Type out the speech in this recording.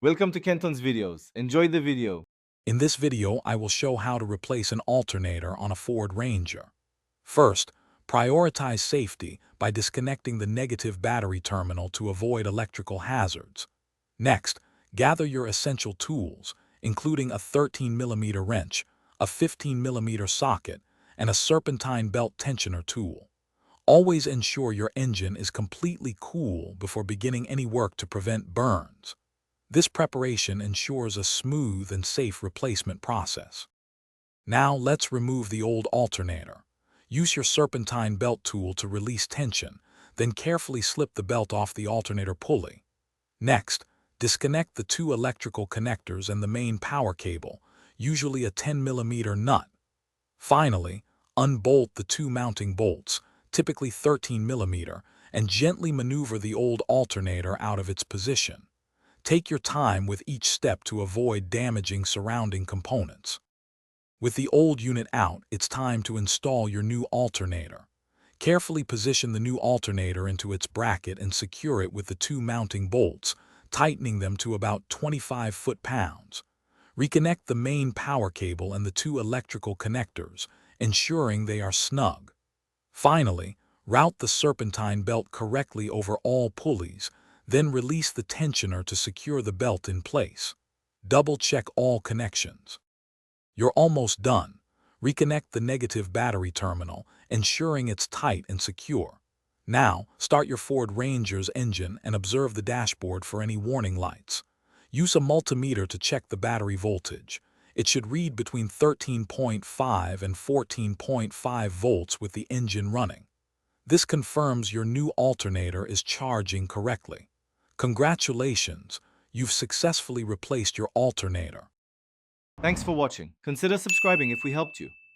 Welcome to Kenton's videos. Enjoy the video. In this video, I will show how to replace an alternator on a Ford Ranger. First, prioritize safety by disconnecting the negative battery terminal to avoid electrical hazards. Next, gather your essential tools, including a 13mm wrench, a 15mm socket, and a serpentine belt tensioner tool. Always ensure your engine is completely cool before beginning any work to prevent burns. This preparation ensures a smooth and safe replacement process. Now let's remove the old alternator. Use your serpentine belt tool to release tension, then carefully slip the belt off the alternator pulley. Next, disconnect the two electrical connectors and the main power cable, usually a 10mm nut. Finally, unbolt the two mounting bolts, typically 13mm, and gently maneuver the old alternator out of its position. Take your time with each step to avoid damaging surrounding components. With the old unit out, it's time to install your new alternator. Carefully position the new alternator into its bracket and secure it with the two mounting bolts, tightening them to about 25 foot-pounds. Reconnect the main power cable and the two electrical connectors, ensuring they are snug. Finally, route the serpentine belt correctly over all pulleys, then release the tensioner to secure the belt in place. Double-check all connections. You're almost done. Reconnect the negative battery terminal, ensuring it's tight and secure. Now, start your Ford Ranger's engine and observe the dashboard for any warning lights. Use a multimeter to check the battery voltage. It should read between 13.5 and 14.5 volts with the engine running. This confirms your new alternator is charging correctly. Congratulations, you've successfully replaced your alternator. Thanks for watching. Consider subscribing if we helped you.